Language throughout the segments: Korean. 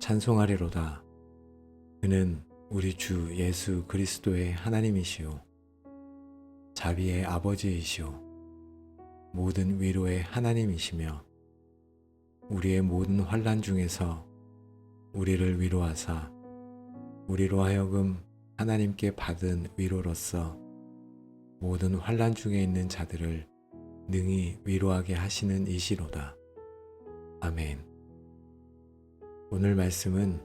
찬송하리로다. 그는 우리 주 예수 그리스도의 하나님이시오. 자비의 아버지이시오. 모든 위로의 하나님이시며 우리의 모든 환난 중에서 우리를 위로하사 우리로 하여금 하나님께 받은 위로로서 모든 환난 중에 있는 자들을 능히 위로하게 하시는 이시로다. 아멘. 오늘 말씀은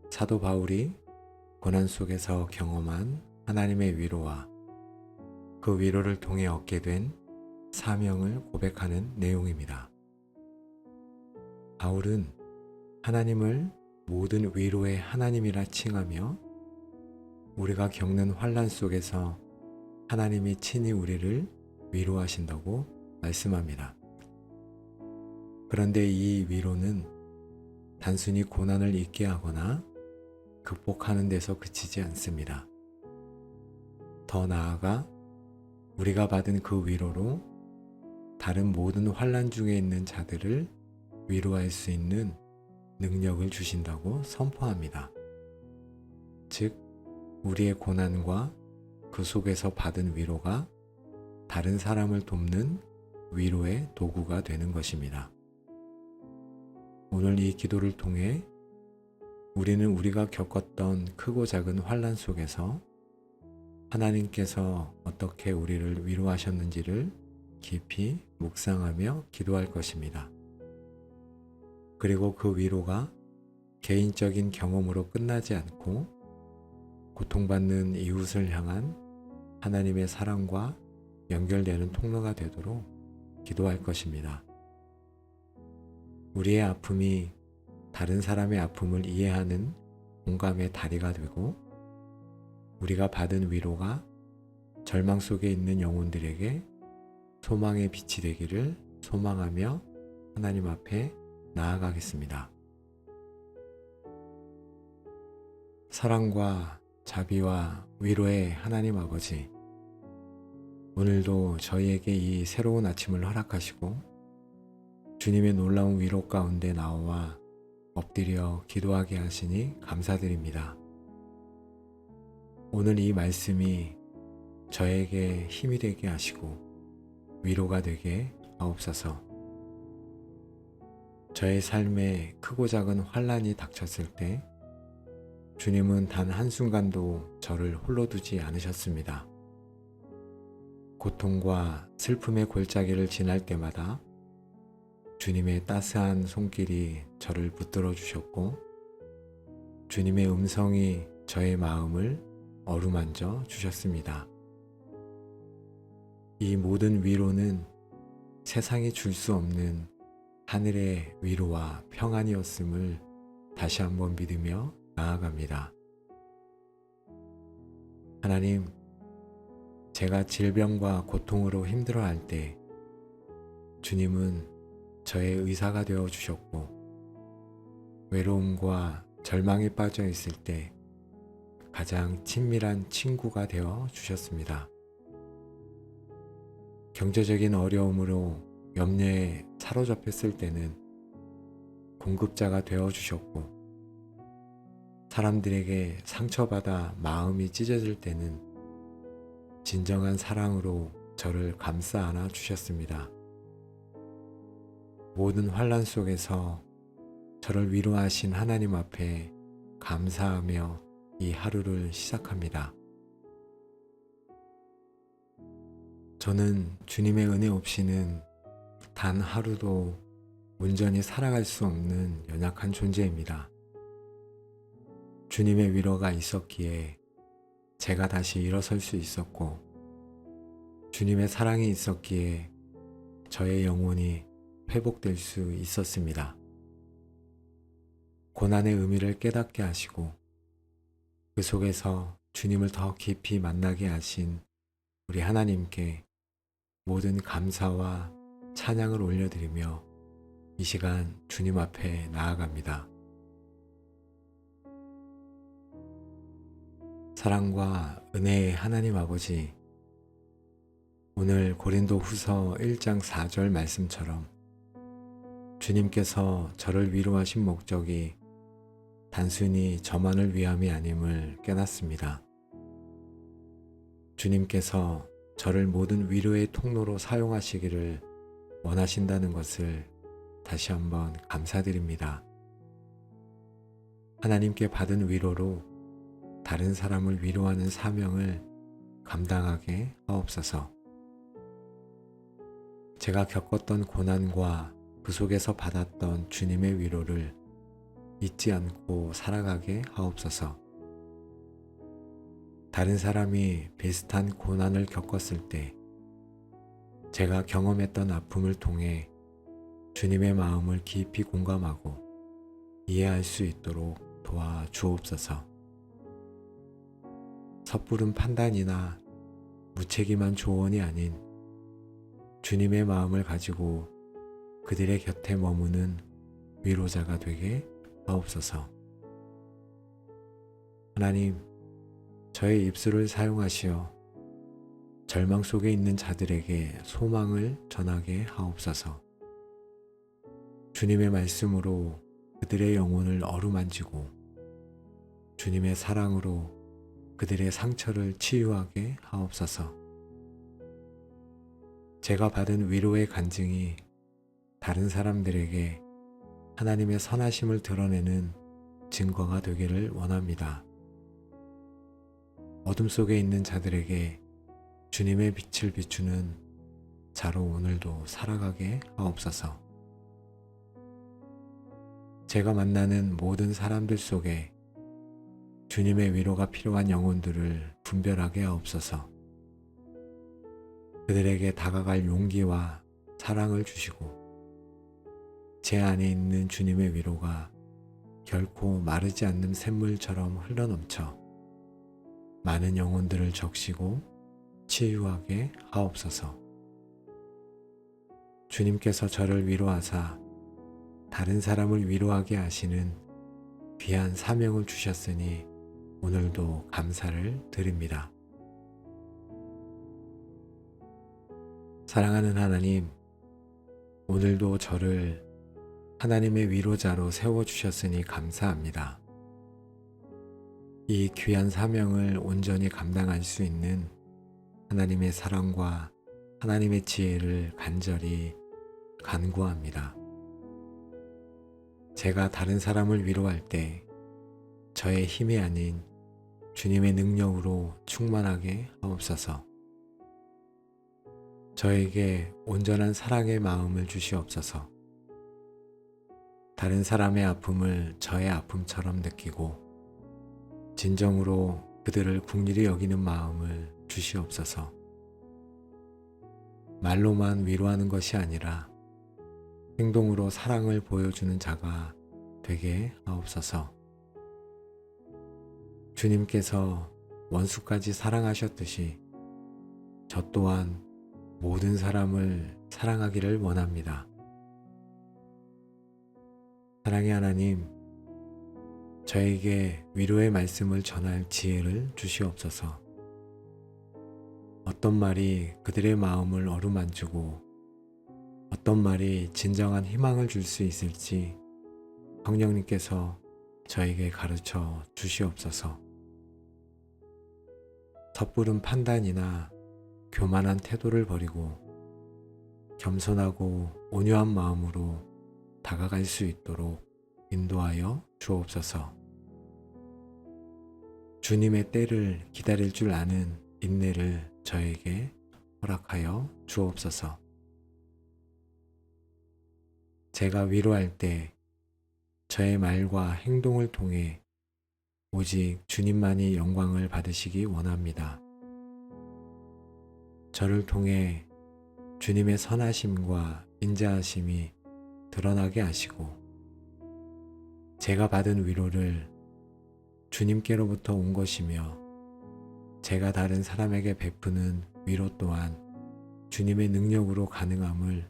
사도 바울이 고난 속에서 경험한 하나님의 위로와 그 위로를 통해 얻게 된 사명을 고백하는 내용입니다. 바울은 하나님을 모든 위로의 하나님이라 칭하며 우리가 겪는 환난 속에서 하나님이 친히 우리를 위로하신다고 말씀합니다. 그런데 이 위로는 단순히 고난을 잊게 하거나 극복하는 데서 그치지 않습니다. 더 나아가 우리가 받은 그 위로로 다른 모든 환난 중에 있는 자들을 위로할 수 있는 능력을 주신다고 선포합니다. 즉, 우리의 고난과 그 속에서 받은 위로가 다른 사람을 돕는 위로의 도구가 되는 것입니다. 오늘 이 기도를 통해 우리는 우리가 겪었던 크고 작은 환난 속에서 하나님께서 어떻게 우리를 위로하셨는지를 깊이 묵상하며 기도할 것입니다. 그리고 그 위로가 개인적인 경험으로 끝나지 않고 고통받는 이웃을 향한 하나님의 사랑과 연결되는 통로가 되도록 기도할 것입니다. 우리의 아픔이 다른 사람의 아픔을 이해하는 공감의 다리가 되고 우리가 받은 위로가 절망 속에 있는 영혼들에게 소망의 빛이 되기를 소망하며 하나님 앞에 나아가겠습니다. 사랑과 자비와 위로의 하나님 아버지, 오늘도 저희에게 이 새로운 아침을 허락하시고 주님의 놀라운 위로 가운데 나와 엎드려 기도하게 하시니 감사드립니다. 오늘 이 말씀이 저에게 힘이 되게 하시고 위로가 되게 하옵소서. 저의 삶에 크고 작은 환난이 닥쳤을 때 주님은 단 한순간도 저를 홀로 두지 않으셨습니다. 고통과 슬픔의 골짜기를 지날 때마다 주님의 따스한 손길이 저를 붙들어 주셨고 주님의 음성이 저의 마음을 어루만져 주셨습니다. 이 모든 위로는 세상이 줄 수 없는 하늘의 위로와 평안이었음을 다시 한번 믿으며 나아갑니다. 하나님, 제가 질병과 고통으로 힘들어할 때 주님은 저의 의사가 되어 주셨고 외로움과 절망에 빠져 있을 때 가장 친밀한 친구가 되어 주셨습니다. 경제적인 어려움으로 염려에 사로잡혔을 때는 공급자가 되어 주셨고 사람들에게 상처받아 마음이 찢어질 때는 진정한 사랑으로 저를 감싸 안아 주셨습니다. 모든 환난 속에서 저를 위로하신 하나님 앞에 감사하며 이 하루를 시작합니다. 저는 주님의 은혜 없이는 단 하루도 온전히 살아갈 수 없는 연약한 존재입니다. 주님의 위로가 있었기에 제가 다시 일어설 수 있었고 주님의 사랑이 있었기에 저의 영혼이 회복될 수 있었습니다. 고난의 의미를 깨닫게 하시고 그 속에서 주님을 더 깊이 만나게 하신 우리 하나님께 모든 감사와 찬양을 올려드리며 이 시간 주님 앞에 나아갑니다. 사랑과 은혜의 하나님 아버지, 오늘 고린도 후서 1장 4절 말씀처럼 주님께서 저를 위로하신 목적이 단순히 저만을 위함이 아님을 깨닫습니다. 주님께서 저를 모든 위로의 통로로 사용하시기를 원하신다는 것을 다시 한번 감사드립니다. 하나님께 받은 위로로 다른 사람을 위로하는 사명을 감당하게 하옵소서. 제가 겪었던 고난과 그 속에서 받았던 주님의 위로를 잊지 않고 살아가게 하옵소서. 다른 사람이 비슷한 고난을 겪었을 때 제가 경험했던 아픔을 통해 주님의 마음을 깊이 공감하고 이해할 수 있도록 도와 주옵소서. 섣부른 판단이나 무책임한 조언이 아닌 주님의 마음을 가지고 그들의 곁에 머무는 위로자가 되게 하옵소서. 하나님, 저의 입술을 사용하시어 절망 속에 있는 자들에게 소망을 전하게 하옵소서. 주님의 말씀으로 그들의 영혼을 어루만지고 주님의 사랑으로 그들의 상처를 치유하게 하옵소서. 제가 받은 위로의 간증이 다른 사람들에게 하나님의 선하심을 드러내는 증거가 되기를 원합니다. 어둠 속에 있는 자들에게 주님의 빛을 비추는 자로 오늘도 살아가게 하옵소서. 제가 만나는 모든 사람들 속에 주님의 위로가 필요한 영혼들을 분별하게 하옵소서. 그들에게 다가갈 용기와 사랑을 주시고 제 안에 있는 주님의 위로가 결코 마르지 않는 샘물처럼 흘러넘쳐 많은 영혼들을 적시고 치유하게 하옵소서. 주님께서 저를 위로하사 다른 사람을 위로하게 하시는 귀한 사명을 주셨으니 오늘도 감사를 드립니다. 사랑하는 하나님, 오늘도 저를 하나님의 위로자로 세워주셨으니 감사합니다. 이 귀한 사명을 온전히 감당할 수 있는 하나님의 사랑과 하나님의 지혜를 간절히 간구합니다. 제가 다른 사람을 위로할 때 저의 힘이 아닌 주님의 능력으로 충만하게 하옵소서. 저에게 온전한 사랑의 마음을 주시옵소서. 다른 사람의 아픔을 저의 아픔처럼 느끼고 진정으로 그들을 긍휼히 여기는 마음을 주시옵소서. 말로만 위로하는 것이 아니라 행동으로 사랑을 보여주는 자가 되게 하옵소서. 주님께서 원수까지 사랑하셨듯이 저 또한 모든 사람을 사랑하기를 원합니다. 사랑의 하나님, 저에게 위로의 말씀을 전할 지혜를 주시옵소서. 어떤 말이 그들의 마음을 어루만지고 어떤 말이 진정한 희망을 줄 수 있을지 성령님께서 저에게 가르쳐 주시옵소서. 섣부른 판단이나 교만한 태도를 버리고 겸손하고 온유한 마음으로 다가갈 수 있도록 인도하여 주옵소서. 주님의 때를 기다릴 줄 아는 인내를 저에게 허락하여 주옵소서. 제가 위로할 때 저의 말과 행동을 통해 오직 주님만이 영광을 받으시기 원합니다. 저를 통해 주님의 선하심과 인자하심이 드러나게 하시고 제가 받은 위로를 주님께로부터 온 것이며 제가 다른 사람에게 베푸는 위로 또한 주님의 능력으로 가능함을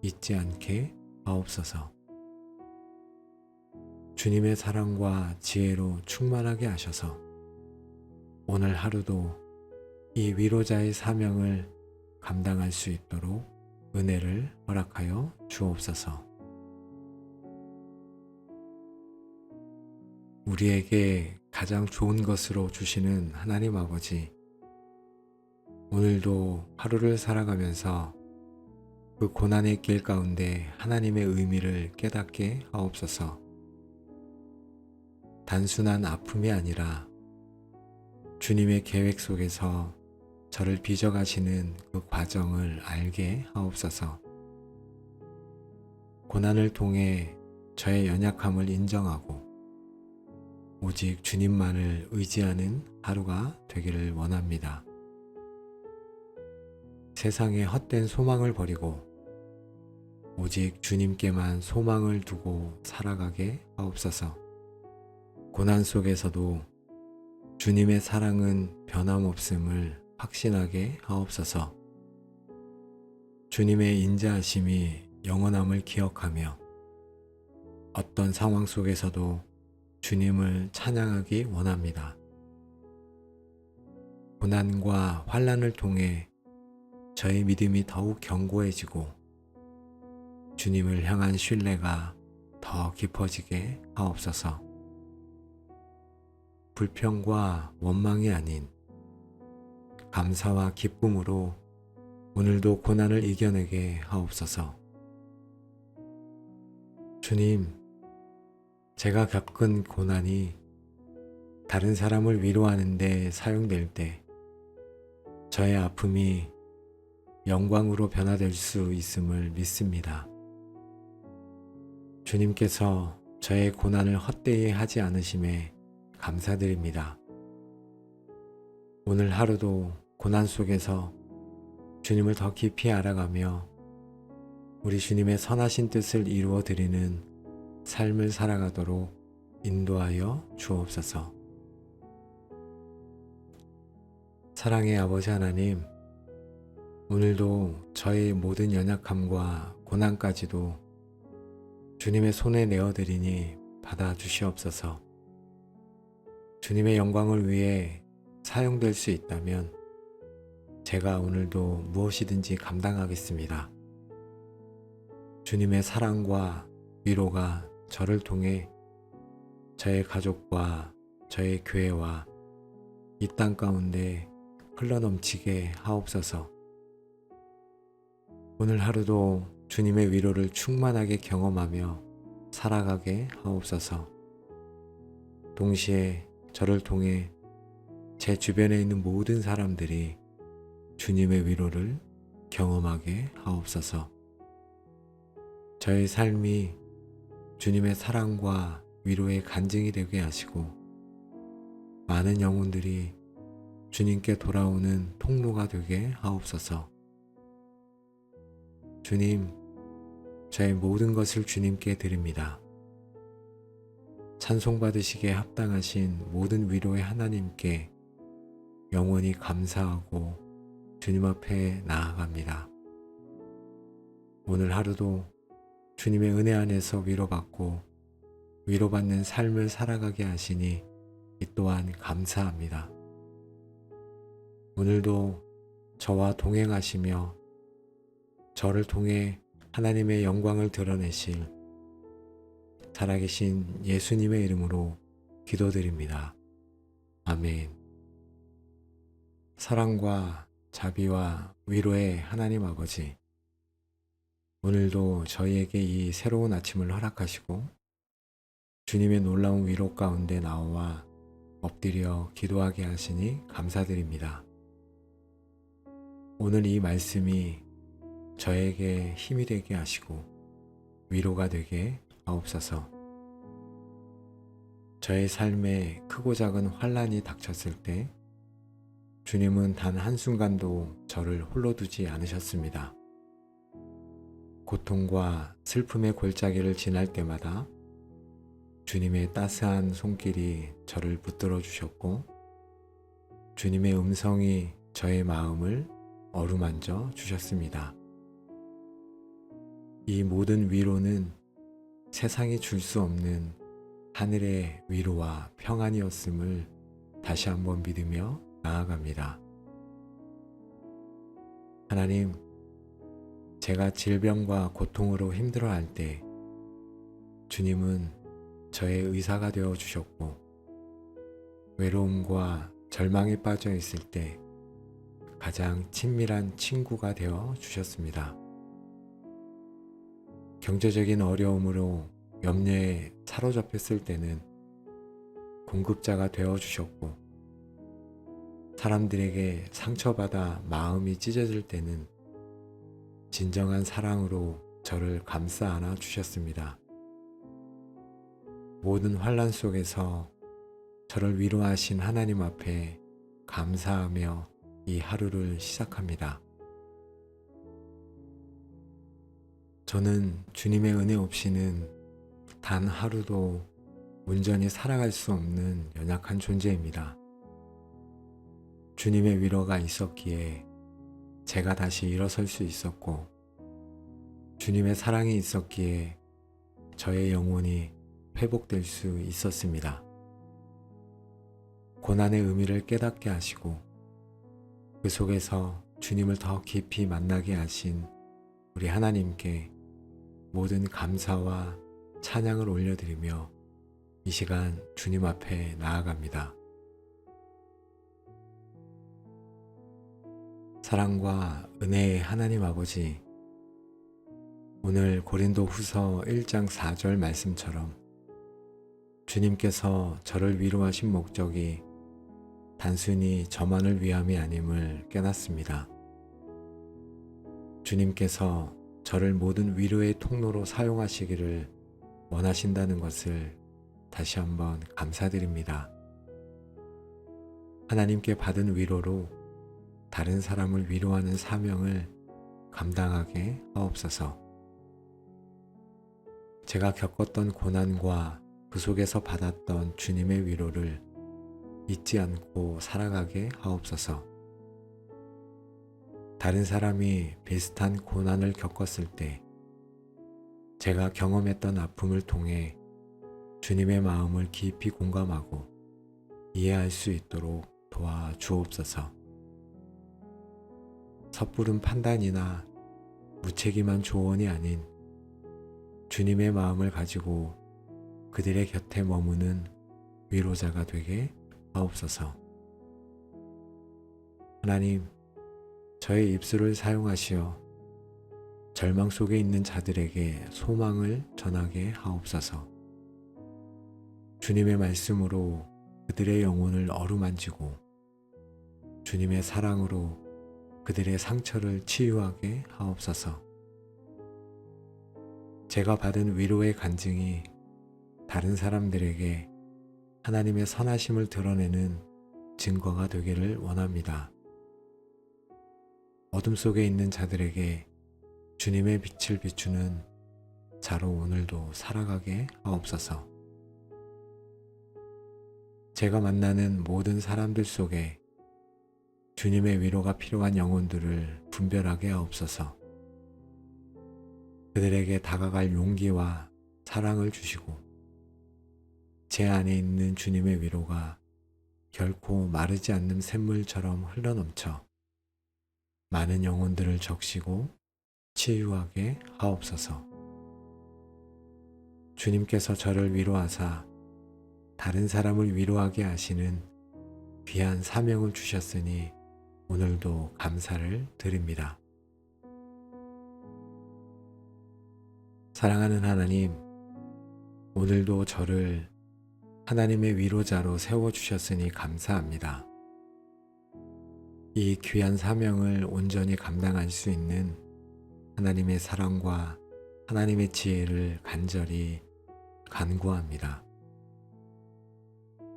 잊지 않게 하옵소서. 주님의 사랑과 지혜로 충만하게 하셔서 오늘 하루도 이 위로자의 사명을 감당할 수 있도록 은혜를 허락하여 주옵소서. 우리에게 가장 좋은 것으로 주시는 하나님 아버지, 오늘도 하루를 살아가면서 그 고난의 길 가운데 하나님의 의미를 깨닫게 하옵소서. 단순한 아픔이 아니라 주님의 계획 속에서 저를 빚어가시는 그 과정을 알게 하옵소서. 고난을 통해 저의 연약함을 인정하고 오직 주님만을 의지하는 하루가 되기를 원합니다. 세상에 헛된 소망을 버리고 오직 주님께만 소망을 두고 살아가게 하옵소서. 고난 속에서도 주님의 사랑은 변함없음을 확신하게 하옵소서. 주님의 인자하심이 영원함을 기억하며 어떤 상황 속에서도 주님을 찬양하기 원합니다. 고난과 환난을 통해 저의 믿음이 더욱 견고해지고 주님을 향한 신뢰가 더 깊어지게 하옵소서. 불평과 원망이 아닌 감사와 기쁨으로 오늘도 고난을 이겨내게 하옵소서. 주님, 제가 겪은 고난이 다른 사람을 위로하는 데 사용될 때 저의 아픔이 영광으로 변화될 수 있음을 믿습니다. 주님께서 저의 고난을 헛되이 하지 않으심에 감사드립니다. 오늘 하루도 고난 속에서 주님을 더 깊이 알아가며 우리 주님의 선하신 뜻을 이루어 드리는 삶을 살아가도록 인도하여 주옵소서. 사랑의 아버지 하나님, 오늘도 저의 모든 연약함과 고난까지도 주님의 손에 내어드리니 받아주시옵소서. 주님의 영광을 위해 사용될 수 있다면 제가 오늘도 무엇이든지 감당하겠습니다. 주님의 사랑과 위로가 저를 통해 저의 가족과 저의 교회와 이 땅 가운데 흘러넘치게 하옵소서. 오늘 하루도 주님의 위로를 충만하게 경험하며 살아가게 하옵소서. 동시에 저를 통해 제 주변에 있는 모든 사람들이 주님의 위로를 경험하게 하옵소서. 저의 삶이 주님의 사랑과 위로의 간증이 되게 하시고 많은 영혼들이 주님께 돌아오는 통로가 되게 하옵소서. 주님, 저의 모든 것을 주님께 드립니다. 찬송받으시기에 합당하신 모든 위로의 하나님께 영원히 감사하고 주님 앞에 나아갑니다. 오늘 하루도 주님의 은혜 안에서 위로받고 위로받는 삶을 살아가게 하시니 이 또한 감사합니다. 오늘도 저와 동행하시며 저를 통해 하나님의 영광을 드러내실 살아계신 예수님의 이름으로 기도드립니다. 아멘. 사랑과 자비와 위로의 하나님 아버지, 오늘도 저희에게 이 새로운 아침을 허락하시고 주님의 놀라운 위로 가운데 나와 엎드려 기도하게 하시니 감사드립니다. 오늘 이 말씀이 저에게 힘이 되게 하시고 위로가 되게 하옵소서. 저의 삶에 크고 작은 환난이 닥쳤을 때 주님은 단 한순간도 저를 홀로 두지 않으셨습니다. 고통과 슬픔의 골짜기를 지날 때마다 주님의 따스한 손길이 저를 붙들어 주셨고 주님의 음성이 저의 마음을 어루만져 주셨습니다. 이 모든 위로는 세상이 줄 수 없는 하늘의 위로와 평안이었음을 다시 한번 믿으며 나아갑니다. 하나님, 제가 질병과 고통으로 힘들어할 때 주님은 저의 의사가 되어 주셨고 외로움과 절망에 빠져 있을 때 가장 친밀한 친구가 되어 주셨습니다. 경제적인 어려움으로 염려에 사로잡혔을 때는 공급자가 되어 주셨고, 사람들에게 상처받아 마음이 찢어질 때는 진정한 사랑으로 저를 감싸 안아 주셨습니다. 모든 환난 속에서 저를 위로하신 하나님 앞에 감사하며 이 하루를 시작합니다. 저는 주님의 은혜 없이는 단 하루도 온전히 살아갈 수 없는 연약한 존재입니다. 주님의 위로가 있었기에 제가 다시 일어설 수 있었고, 주님의 사랑이 있었기에 저의 영혼이 회복될 수 있었습니다. 고난의 의미를 깨닫게 하시고 그 속에서 주님을 더 깊이 만나게 하신 우리 하나님께 모든 감사와 찬양을 올려드리며 이 시간 주님 앞에 나아갑니다. 사랑과 은혜의 하나님 아버지, 오늘 고린도 후서 1장 4절 말씀처럼 주님께서 저를 위로하신 목적이 단순히 저만을 위함이 아님을 깨닫습니다. 주님께서 저를 모든 위로의 통로로 사용하시기를 원하신다는 것을 다시 한번 감사드립니다. 하나님께 받은 위로로 다른 사람을 위로하는 사명을 감당하게 하옵소서. 제가 겪었던 고난과 그 속에서 받았던 주님의 위로를 잊지 않고 살아가게 하옵소서. 다른 사람이 비슷한 고난을 겪었을 때 제가 경험했던 아픔을 통해 주님의 마음을 깊이 공감하고 이해할 수 있도록 도와주옵소서. 섣부른 판단이나 무책임한 조언이 아닌 주님의 마음을 가지고 그들의 곁에 머무는 위로자가 되게 하옵소서. 하나님, 저의 입술을 사용하시어 절망 속에 있는 자들에게 소망을 전하게 하옵소서. 주님의 말씀으로 그들의 영혼을 어루만지고 주님의 사랑으로 그들의 상처를 치유하게 하옵소서. 제가 받은 위로의 간증이 다른 사람들에게 하나님의 선하심을 드러내는 증거가 되기를 원합니다. 어둠 속에 있는 자들에게 주님의 빛을 비추는 자로 오늘도 살아가게 하옵소서. 제가 만나는 모든 사람들 속에 주님의 위로가 필요한 영혼들을 분별하게 하옵소서. 그들에게 다가갈 용기와 사랑을 주시고 제 안에 있는 주님의 위로가 결코 마르지 않는 샘물처럼 흘러넘쳐 많은 영혼들을 적시고 치유하게 하옵소서. 주님께서 저를 위로하사 다른 사람을 위로하게 하시는 귀한 사명을 주셨으니 오늘도 감사를 드립니다. 사랑하는 하나님, 오늘도 저를 하나님의 위로자로 세워주셨으니 감사합니다. 이 귀한 사명을 온전히 감당할 수 있는 하나님의 사랑과 하나님의 지혜를 간절히 간구합니다.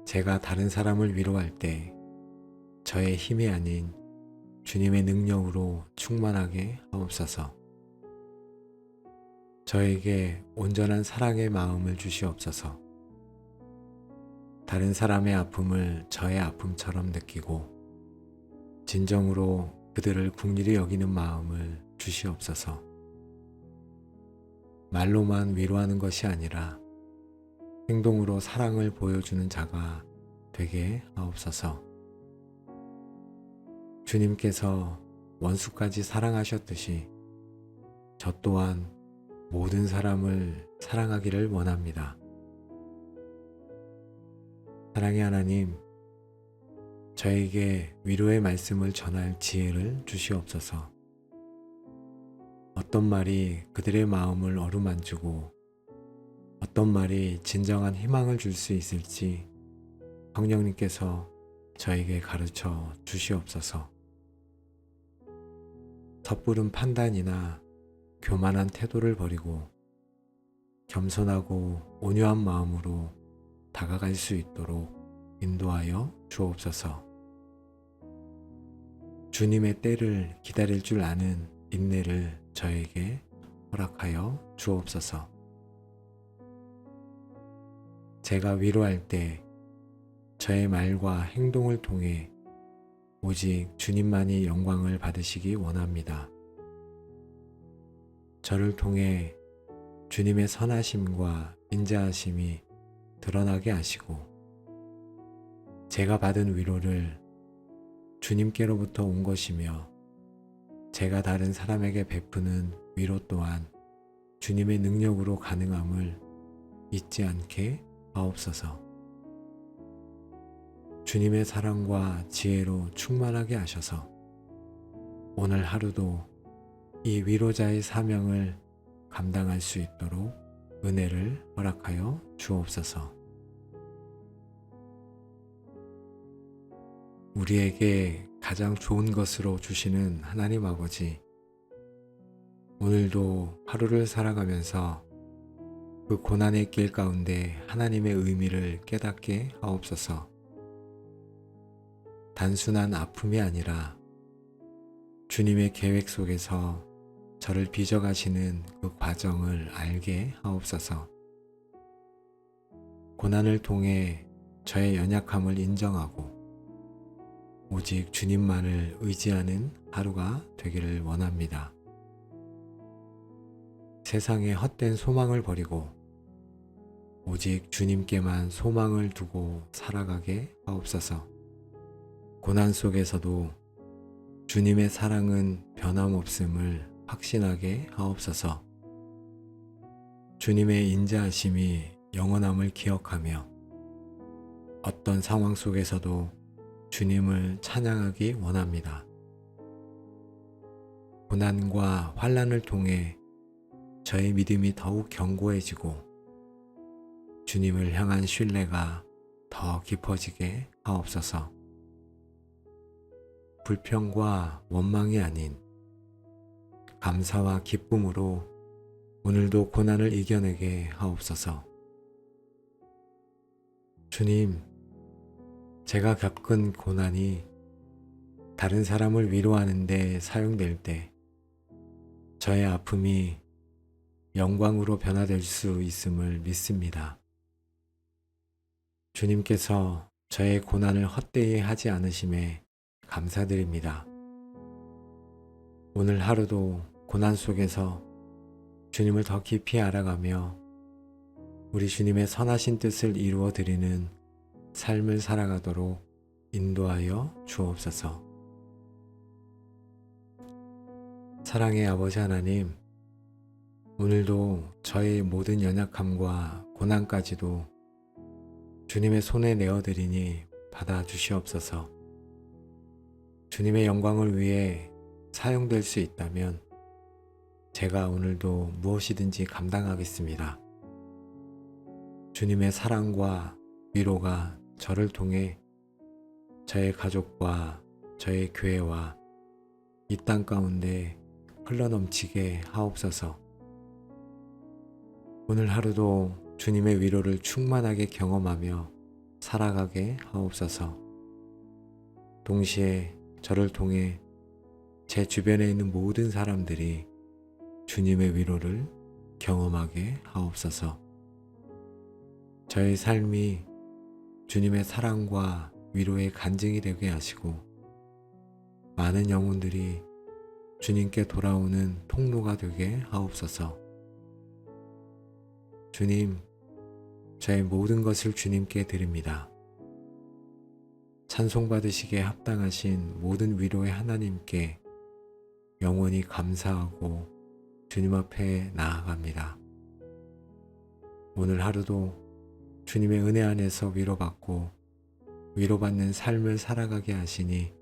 제가 다른 사람을 위로할 때 저의 힘이 아닌 주님의 능력으로 충만하게 하옵소서. 저에게 온전한 사랑의 마음을 주시옵소서. 다른 사람의 아픔을 저의 아픔처럼 느끼고 진정으로 그들을 긍휼히 여기는 마음을 주시옵소서. 말로만 위로하는 것이 아니라 행동으로 사랑을 보여주는 자가 되게 하옵소서. 주님께서 원수까지 사랑하셨듯이 저 또한 모든 사람을 사랑하기를 원합니다. 사랑의 하나님, 저에게 위로의 말씀을 전할 지혜를 주시옵소서. 어떤 말이 그들의 마음을 어루만지고 어떤 말이 진정한 희망을 줄 수 있을지 성령님께서 저에게 가르쳐 주시옵소서. 섣부른 판단이나 교만한 태도를 버리고 겸손하고 온유한 마음으로 다가갈 수 있도록 인도하여 주옵소서. 주님의 때를 기다릴 줄 아는 인내를 저에게 허락하여 주옵소서. 제가 위로할 때 저의 말과 행동을 통해 오직 주님만이 영광을 받으시기 원합니다. 저를 통해 주님의 선하심과 인자하심이 드러나게 하시고 제가 받은 위로를 주님께로부터 온 것이며 제가 다른 사람에게 베푸는 위로 또한 주님의 능력으로 가능함을 잊지 않게 하옵소서. 주님의 사랑과 지혜로 충만하게 하셔서 오늘 하루도 이 위로자의 사명을 감당할 수 있도록 은혜를 허락하여 주옵소서. 우리에게 가장 좋은 것으로 주시는 하나님 아버지, 오늘도 하루를 살아가면서 그 고난의 길 가운데 하나님의 의미를 깨닫게 하옵소서. 단순한 아픔이 아니라 주님의 계획 속에서 저를 빚어가시는 그 과정을 알게 하옵소서. 고난을 통해 저의 연약함을 인정하고 오직 주님만을 의지하는 하루가 되기를 원합니다. 세상의 헛된 소망을 버리고 오직 주님께만 소망을 두고 살아가게 하옵소서. 고난 속에서도 주님의 사랑은 변함없음을 확신하게 하옵소서. 주님의 인자하심이 영원함을 기억하며 어떤 상황 속에서도 주님을 찬양하기 원합니다. 고난과 환난을 통해 저의 믿음이 더욱 견고해지고 주님을 향한 신뢰가 더 깊어지게 하옵소서. 불평과 원망이 아닌 감사와 기쁨으로 오늘도 고난을 이겨내게 하옵소서. 주님, 제가 겪은 고난이 다른 사람을 위로하는 데 사용될 때 저의 아픔이 영광으로 변화될 수 있음을 믿습니다. 주님께서 저의 고난을 헛되이 하지 않으심에 감사드립니다. 오늘 하루도 고난 속에서 주님을 더 깊이 알아가며 우리 주님의 선하신 뜻을 이루어 드리는 삶을 살아가도록 인도하여 주옵소서. 사랑의 아버지 하나님, 오늘도 저의 모든 연약함과 고난까지도 주님의 손에 내어드리니 받아주시옵소서. 주님의 영광을 위해 사용될 수 있다면 제가 오늘도 무엇이든지 감당하겠습니다. 주님의 사랑과 위로가 저를 통해 저의 가족과 저의 교회와 이 땅 가운데 흘러넘치게 하옵소서. 오늘 하루도 주님의 위로를 충만하게 경험하며 살아가게 하옵소서. 동시에 저를 통해 제 주변에 있는 모든 사람들이 주님의 위로를 경험하게 하옵소서. 저의 삶이 주님의 사랑과 위로의 간증이 되게 하시고 많은 영혼들이 주님께 돌아오는 통로가 되게 하옵소서. 주님, 저의 모든 것을 주님께 드립니다. 찬송받으시기에 합당하신 모든 위로의 하나님께 영원히 감사하고 주님 앞에 나아갑니다. 오늘 하루도 주님의 은혜 안에서 위로받고 위로받는 삶을 살아가게 하시니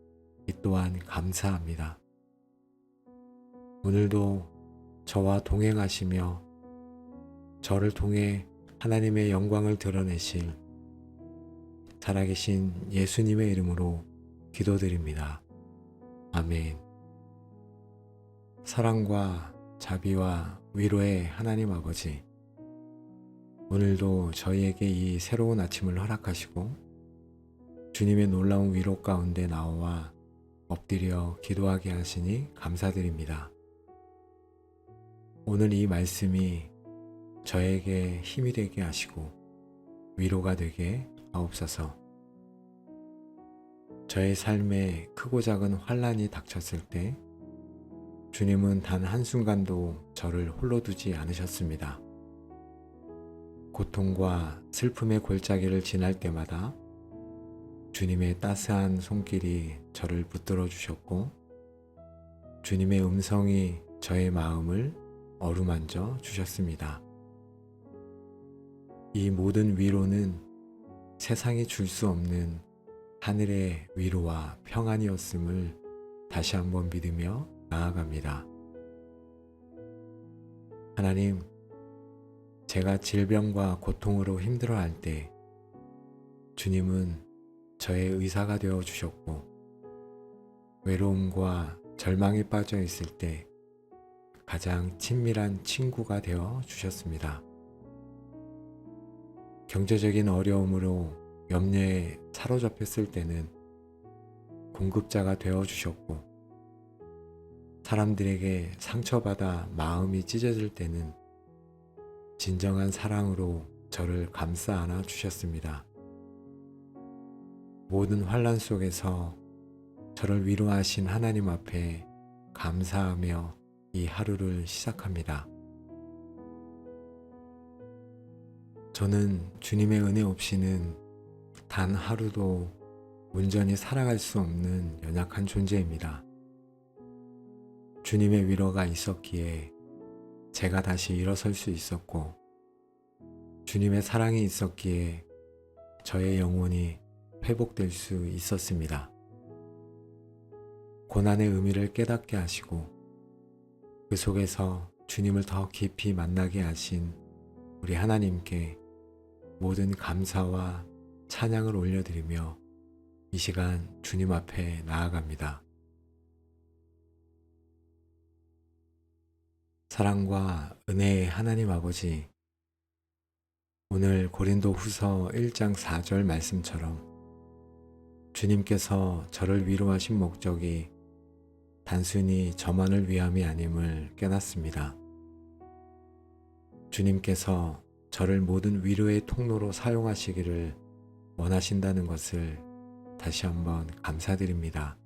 이 또한 감사합니다. 오늘도 저와 동행하시며 저를 통해 하나님의 영광을 드러내실 살아계신 예수님의 이름으로 기도드립니다. 아멘. 사랑과 자비와 위로의 하나님 아버지, 오늘도 저희에게 이 새로운 아침을 허락하시고 주님의 놀라운 위로 가운데 나와 엎드려 기도하게 하시니 감사드립니다. 오늘 이 말씀이 저에게 힘이 되게 하시고 위로가 되게 하옵소서. 저의 삶에 크고 작은 환난이 닥쳤을 때 주님은 단 한순간도 저를 홀로 두지 않으셨습니다. 고통과 슬픔의 골짜기를 지날 때마다 주님의 따스한 손길이 저를 붙들어 주셨고 주님의 음성이 저의 마음을 어루만져 주셨습니다. 이 모든 위로는 세상이 줄 수 없는 하늘의 위로와 평안이었음을 다시 한번 믿으며 나아갑니다. 하나님, 제가 질병과 고통으로 힘들어할 때 주님은 저의 의사가 되어 주셨고 외로움과 절망에 빠져 있을 때 가장 친밀한 친구가 되어 주셨습니다. 경제적인 어려움으로 염려에 사로잡혔을 때는 공급자가 되어 주셨고 사람들에게 상처받아 마음이 찢어질 때는 진정한 사랑으로 저를 감싸 안아 주셨습니다. 모든 환난 속에서 저를 위로하신 하나님 앞에 감사하며 이 하루를 시작합니다. 저는 주님의 은혜 없이는 단 하루도 온전히 살아갈 수 없는 연약한 존재입니다. 주님의 위로가 있었기에 제가 다시 일어설 수 있었고 주님의 사랑이 있었기에 저의 영혼이 회복될 수 있었습니다. 고난의 의미를 깨닫게 하시고 그 속에서 주님을 더 깊이 만나게 하신 우리 하나님께 모든 감사와 찬양을 올려드리며 이 시간 주님 앞에 나아갑니다. 사랑과 은혜의 하나님 아버지, 오늘 고린도후서 1장 4절 말씀처럼 주님께서 저를 위로하신 목적이 단순히 저만을 위함이 아님을 깨닫습니다. 주님께서 저를 모든 위로의 통로로 사용하시기를 원하신다는 것을 다시 한번 감사드립니다.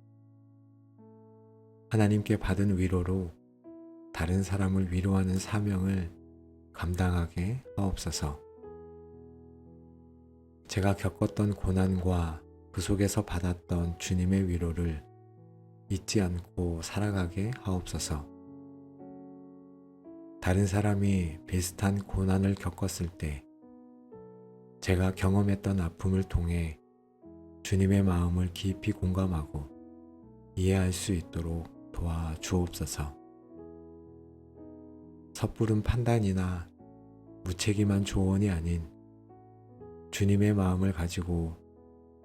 하나님께 받은 위로로 다른 사람을 위로하는 사명을 감당하게 하옵소서. 제가 겪었던 고난과 그 속에서 받았던 주님의 위로를 잊지 않고 살아가게 하옵소서. 다른 사람이 비슷한 고난을 겪었을 때 제가 경험했던 아픔을 통해 주님의 마음을 깊이 공감하고 이해할 수 있도록 도와주옵소서. 섣부른 판단이나 무책임한 조언이 아닌 주님의 마음을 가지고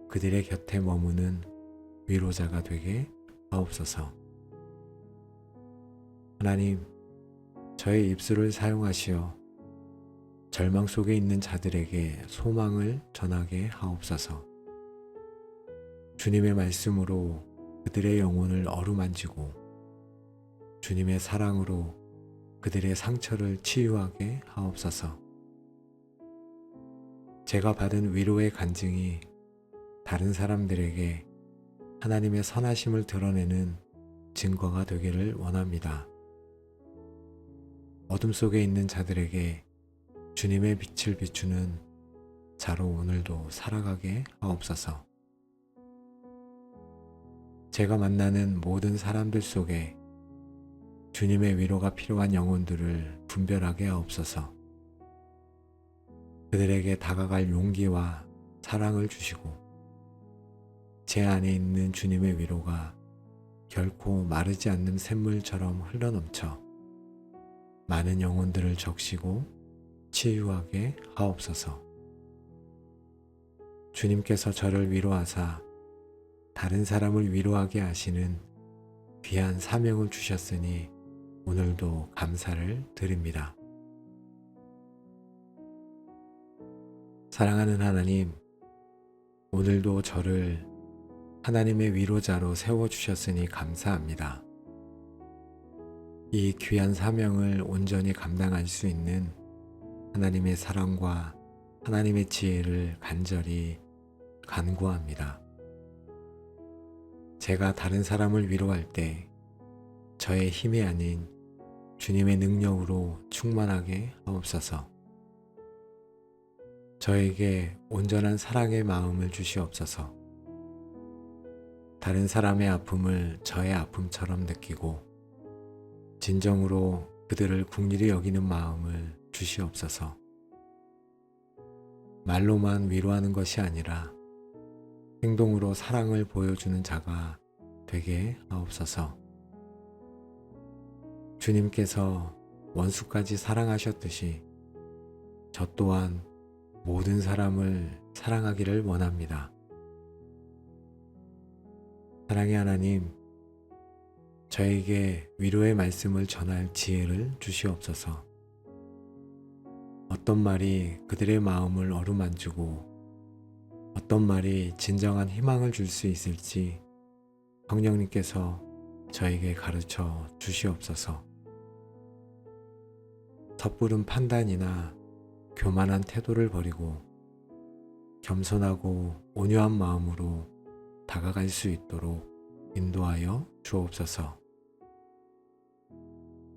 그들의 곁에 머무는 위로자가 되게 하옵소서. 하나님, 저의 입술을 사용하시어 절망 속에 있는 자들에게 소망을 전하게 하옵소서. 주님의 말씀으로 그들의 영혼을 어루만지고 주님의 사랑으로 그들의 상처를 치유하게 하옵소서. 제가 받은 위로의 간증이 다른 사람들에게 하나님의 선하심을 드러내는 증거가 되기를 원합니다. 어둠 속에 있는 자들에게 주님의 빛을 비추는 자로 오늘도 살아가게 하옵소서. 제가 만나는 모든 사람들 속에 주님의 위로가 필요한 영혼들을 분별하게 하옵소서. 그들에게 다가갈 용기와 사랑을 주시고 제 안에 있는 주님의 위로가 결코 마르지 않는 샘물처럼 흘러넘쳐 많은 영혼들을 적시고 치유하게 하옵소서. 주님께서 저를 위로하사 다른 사람을 위로하게 하시는 귀한 사명을 주셨으니 오늘도 감사를 드립니다. 사랑하는 하나님, 오늘도 저를 하나님의 위로자로 세워주셨으니 감사합니다. 이 귀한 사명을 온전히 감당할 수 있는 하나님의 사랑과 하나님의 지혜를 간절히 간구합니다. 제가 다른 사람을 위로할 때 저의 힘이 아닌 주님의 능력으로 충만하게 하옵소서. 저에게 온전한 사랑의 마음을 주시옵소서. 다른 사람의 아픔을 저의 아픔처럼 느끼고 진정으로 그들을 긍휼히 여기는 마음을 주시옵소서. 말로만 위로하는 것이 아니라 행동으로 사랑을 보여주는 자가 되게 하옵소서. 주님께서 원수까지 사랑하셨듯이 저 또한 모든 사람을 사랑하기를 원합니다. 사랑의 하나님, 저에게 위로의 말씀을 전할 지혜를 주시옵소서. 어떤 말이 그들의 마음을 어루만지고 어떤 말이 진정한 희망을 줄 수 있을지 성령님께서 저에게 가르쳐 주시옵소서. 섣부른 판단이나 교만한 태도를 버리고 겸손하고 온유한 마음으로 다가갈 수 있도록 인도하여 주옵소서.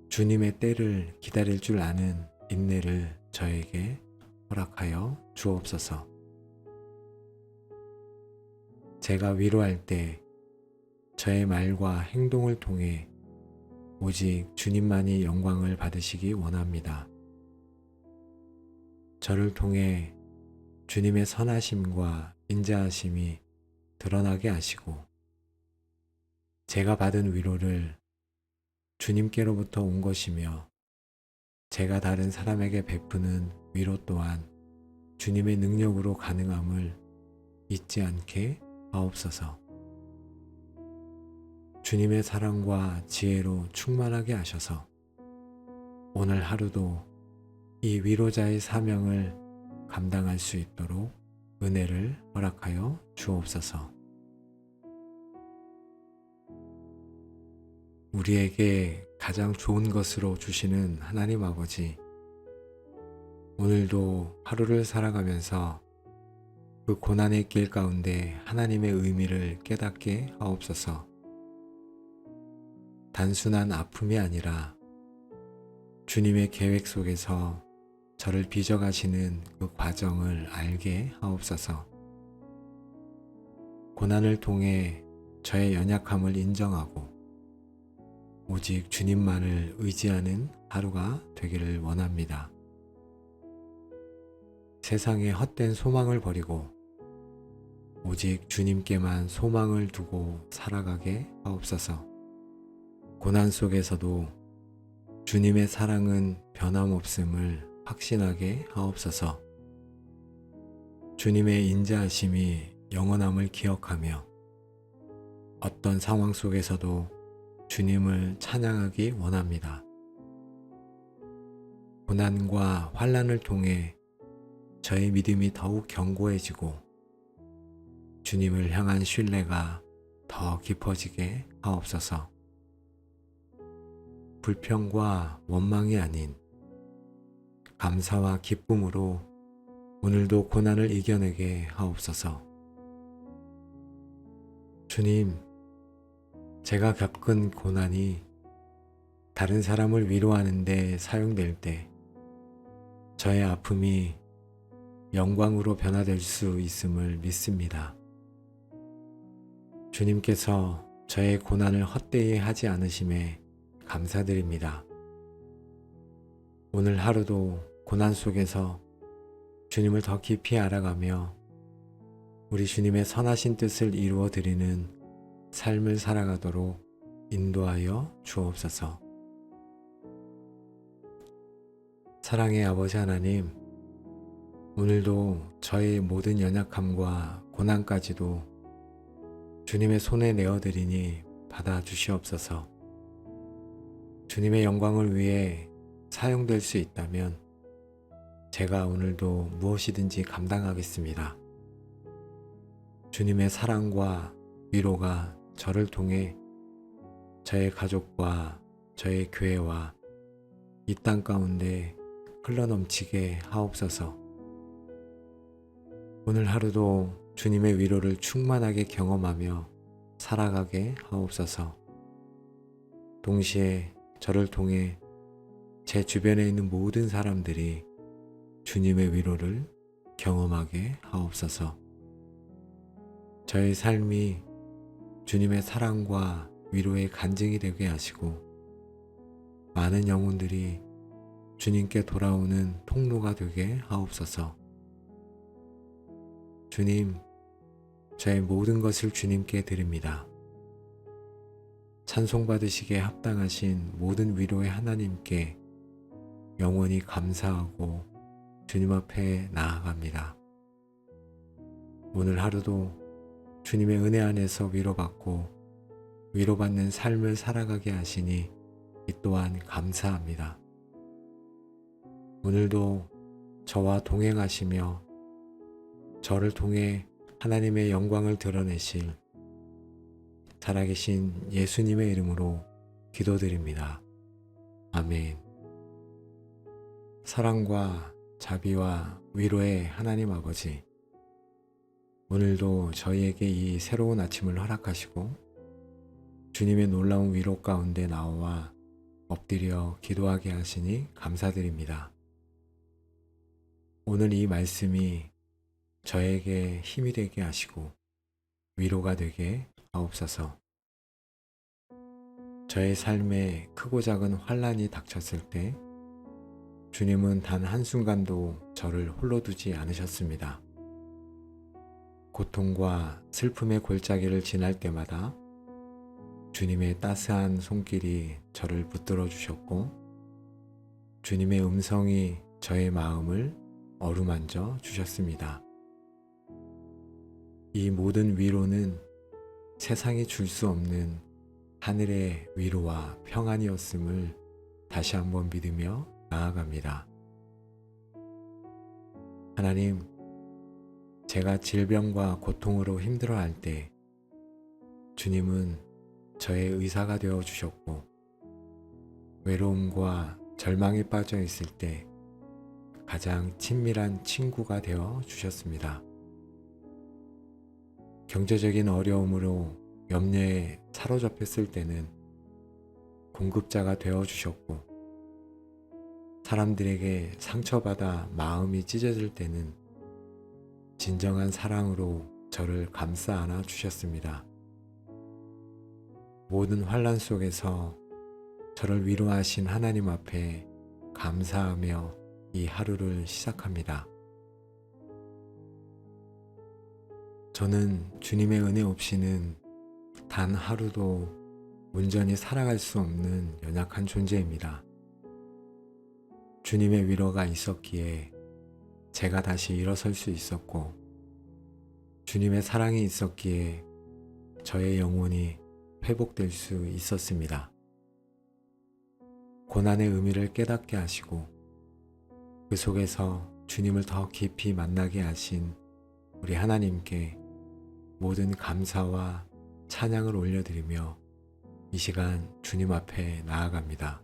주님의 때를 기다릴 줄 아는 인내를 저에게 허락하여 주옵소서. 제가 위로할 때 저의 말과 행동을 통해 오직 주님만이 영광을 받으시기 원합니다. 저를 통해 주님의 선하심과 인자하심이 드러나게 하시고 제가 받은 위로를 주님께로부터 온 것이며 제가 다른 사람에게 베푸는 위로 또한 주님의 능력으로 가능함을 잊지 않게 하옵소서. 주님의 사랑과 지혜로 충만하게 하셔서 오늘 하루도 이 위로자의 사명을 감당할 수 있도록 은혜를 허락하여 주옵소서. 우리에게 가장 좋은 것으로 주시는 하나님 아버지, 오늘도 하루를 살아가면서 그 고난의 길 가운데 하나님의 의미를 깨닫게 하옵소서. 단순한 아픔이 아니라 주님의 계획 속에서 저를 빚어가시는 그 과정을 알게 하옵소서. 고난을 통해 저의 연약함을 인정하고 오직 주님만을 의지하는 하루가 되기를 원합니다. 세상의 헛된 소망을 버리고 오직 주님께만 소망을 두고 살아가게 하옵소서. 고난 속에서도 주님의 사랑은 변함없음을 확신하게 하옵소서. 주님의 인자하심이 영원함을 기억하며 어떤 상황 속에서도 주님을 찬양하기 원합니다. 고난과 환난을 통해 저의 믿음이 더욱 견고해지고 주님을 향한 신뢰가 더 깊어지게 하옵소서. 불평과 원망이 아닌 감사와 기쁨으로 오늘도 고난을 이겨내게 하옵소서. 주님, 제가 겪은 고난이 다른 사람을 위로하는 데 사용될 때 저의 아픔이 영광으로 변화될 수 있음을 믿습니다. 주님께서 저의 고난을 헛되이 하지 않으심에 감사드립니다. 오늘 하루도 고난 속에서 주님을 더 깊이 알아가며 우리 주님의 선하신 뜻을 이루어 드리는 삶을 살아가도록 인도하여 주옵소서. 사랑의 아버지 하나님, 오늘도 저의 모든 연약함과 고난까지도 주님의 손에 내어드리니 받아주시옵소서. 주님의 영광을 위해 사용될 수 있다면 제가 오늘도 무엇이든지 감당하겠습니다. 주님의 사랑과 위로가 저를 통해 저의 가족과 저의 교회와 이 땅 가운데 흘러넘치게 하옵소서. 오늘 하루도 주님의 위로를 충만하게 경험하며 살아가게 하옵소서. 동시에 저를 통해 제 주변에 있는 모든 사람들이 주님의 위로를 경험하게 하옵소서. 저의 삶이 주님의 사랑과 위로의 간증이 되게 하시고 많은 영혼들이 주님께 돌아오는 통로가 되게 하옵소서. 주님, 저의 모든 것을 주님께 드립니다. 찬송받으시기에 합당하신 모든 위로의 하나님께 영원히 감사하고 주님 앞에 나아갑니다. 오늘 하루도 주님의 은혜 안에서 위로받고 위로받는 삶을 살아가게 하시니 이 또한 감사합니다. 오늘도 저와 동행하시며 저를 통해 하나님의 영광을 드러내실 살아계신 예수님의 이름으로 기도드립니다. 아멘. 사랑과 자비와 위로의 하나님 아버지, 오늘도 저희에게 이 새로운 아침을 허락하시고 주님의 놀라운 위로 가운데 나와 엎드려 기도하게 하시니 감사드립니다. 오늘 이 말씀이 저에게 힘이 되게 하시고 위로가 되게 하옵소서. 저의 삶에 크고 작은 환난이 닥쳤을 때 주님은 단 한순간도 저를 홀로 두지 않으셨습니다. 고통과 슬픔의 골짜기를 지날 때마다 주님의 따스한 손길이 저를 붙들어 주셨고 주님의 음성이 저의 마음을 어루만져 주셨습니다. 이 모든 위로는 세상이 줄 수 없는 하늘의 위로와 평안이었음을 다시 한번 믿으며 나아갑니다. 하나님, 제가 질병과 고통으로 힘들어할 때 주님은 저의 의사가 되어 주셨고 외로움과 절망에 빠져 있을 때 가장 친밀한 친구가 되어 주셨습니다. 경제적인 어려움으로 염려에 사로잡혔을 때는 공급자가 되어 주셨고 사람들에게 상처받아 마음이 찢어질 때는 진정한 사랑으로 저를 감싸 안아 주셨습니다. 모든 환난 속에서 저를 위로하신 하나님 앞에 감사하며 이 하루를 시작합니다. 저는 주님의 은혜 없이는 단 하루도 온전히 살아갈 수 없는 연약한 존재입니다. 주님의 위로가 있었기에 제가 다시 일어설 수 있었고 주님의 사랑이 있었기에 저의 영혼이 회복될 수 있었습니다. 고난의 의미를 깨닫게 하시고 그 속에서 주님을 더 깊이 만나게 하신 우리 하나님께 모든 감사와 찬양을 올려드리며 이 시간 주님 앞에 나아갑니다.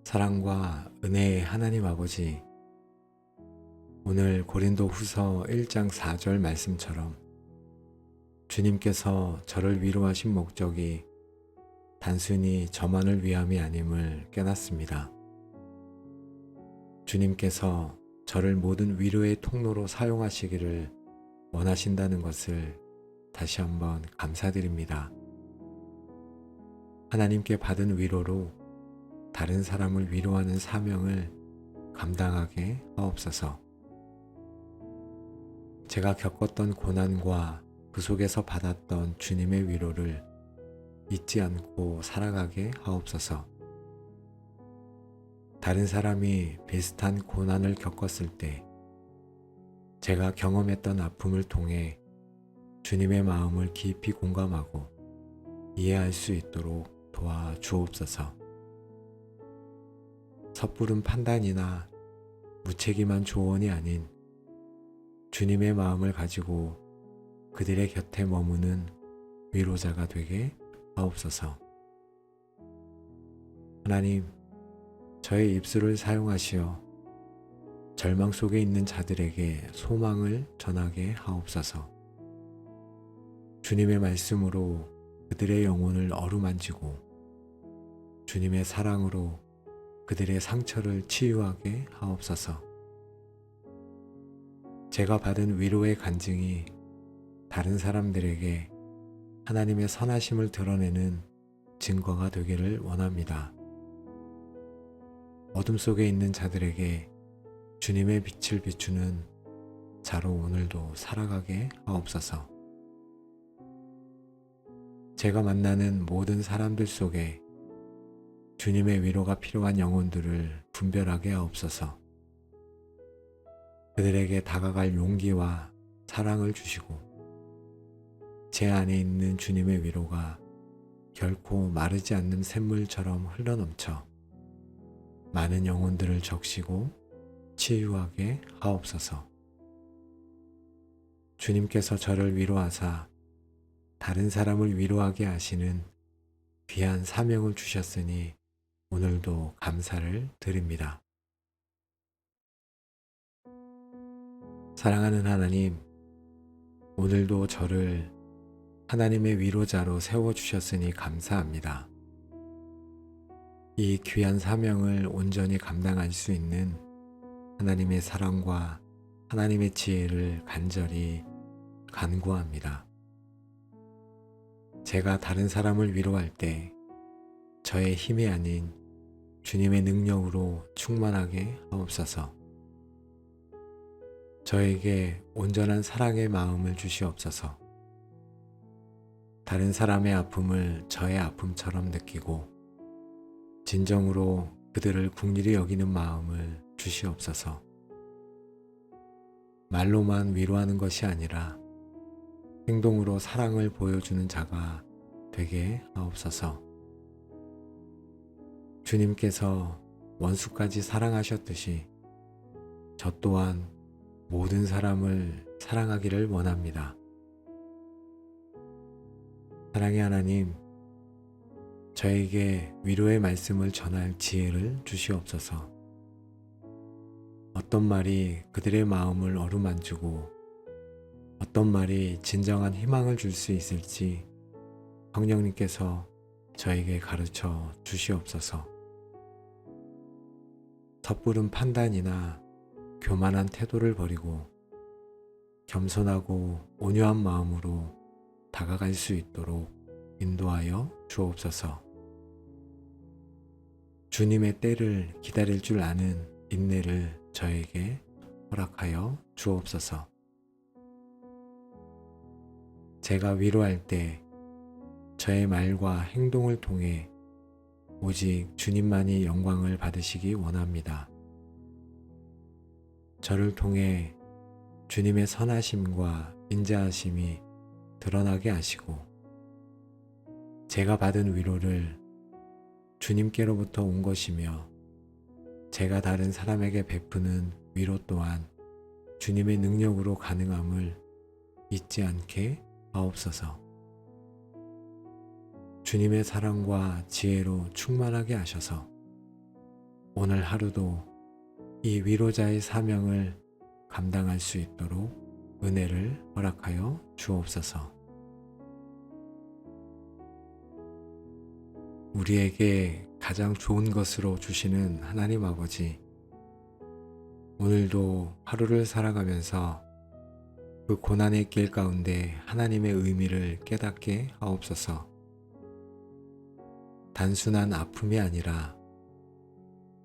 사랑과 은혜의 하나님 아버지, 오늘 고린도 후서 1장 4절 말씀처럼 주님께서 저를 위로하신 목적이 단순히 저만을 위함이 아님을 깨닫습니다. 주님께서 저를 모든 위로의 통로로 사용하시기를 원하신다는 것을 다시 한번 감사드립니다. 하나님께 받은 위로로 다른 사람을 위로하는 사명을 감당하게 하옵소서. 제가 겪었던 고난과 그 속에서 받았던 주님의 위로를 잊지 않고 살아가게 하옵소서. 다른 사람이 비슷한 고난을 겪었을 때 제가 경험했던 아픔을 통해 주님의 마음을 깊이 공감하고 이해할 수 있도록 도와주옵소서. 섣부른 판단이나 무책임한 조언이 아닌 주님의 마음을 가지고 그들의 곁에 머무는 위로자가 되게 하옵소서. 하나님, 저의 입술을 사용하시어 절망 속에 있는 자들에게 소망을 전하게 하옵소서. 주님의 말씀으로 그들의 영혼을 어루만지고 주님의 사랑으로 그들의 상처를 치유하게 하옵소서. 제가 받은 위로의 간증이 다른 사람들에게 하나님의 선하심을 드러내는 증거가 되기를 원합니다. 어둠 속에 있는 자들에게 주님의 빛을 비추는 자로 오늘도 살아가게 하옵소서. 제가 만나는 모든 사람들 속에 주님의 위로가 필요한 영혼들을 분별하게 하옵소서. 그들에게 다가갈 용기와 사랑을 주시고 제 안에 있는 주님의 위로가 결코 마르지 않는 샘물처럼 흘러넘쳐 많은 영혼들을 적시고 치유하게 하옵소서. 주님께서 저를 위로하사 다른 사람을 위로하게 하시는 귀한 사명을 주셨으니 오늘도 감사를 드립니다. 사랑하는 하나님, 오늘도 저를 하나님의 위로자로 세워주셨으니 감사합니다. 이 귀한 사명을 온전히 감당할 수 있는 하나님의 사랑과 하나님의 지혜를 간절히 간구합니다. 제가 다른 사람을 위로할 때 저의 힘이 아닌 주님의 능력으로 충만하게 하옵소서. 저에게 온전한 사랑의 마음을 주시옵소서. 다른 사람의 아픔을 저의 아픔처럼 느끼고 진정으로 그들을 긍휼히 여기는 마음을 주시옵소서. 말로만 위로하는 것이 아니라 행동으로 사랑을 보여주는 자가 되게 하옵소서. 주님께서 원수까지 사랑하셨듯이 저 또한 모든 사람을 사랑하기를 원합니다. 사랑의 하나님, 저에게 위로의 말씀을 전할 지혜를 주시옵소서. 어떤 말이 그들의 마음을 어루만지고 어떤 말이 진정한 희망을 줄 수 있을지 성령님께서 저에게 가르쳐 주시옵소서. 섣부른 판단이나 교만한 태도를 버리고 겸손하고 온유한 마음으로 다가갈 수 있도록 인도하여 주옵소서. 주님의 때를 기다릴 줄 아는 인내를 저에게 허락하여 주옵소서. 제가 위로할 때 저의 말과 행동을 통해 오직 주님만이 영광을 받으시기 원합니다. 저를 통해 주님의 선하심과 인자하심이 드러나게 하시고 제가 받은 위로를 주님께로부터 온 것이며 제가 다른 사람에게 베푸는 위로 또한 주님의 능력으로 가능함을 잊지 않게 하옵소서. 주님의 사랑과 지혜로 충만하게 하셔서 오늘 하루도 이 위로자의 사명을 감당할 수 있도록 은혜를 허락하여 주옵소서. 우리에게 가장 좋은 것으로 주시는 하나님 아버지, 오늘도 하루를 살아가면서 그 고난의 길 가운데 하나님의 의미를 깨닫게 하옵소서. 단순한 아픔이 아니라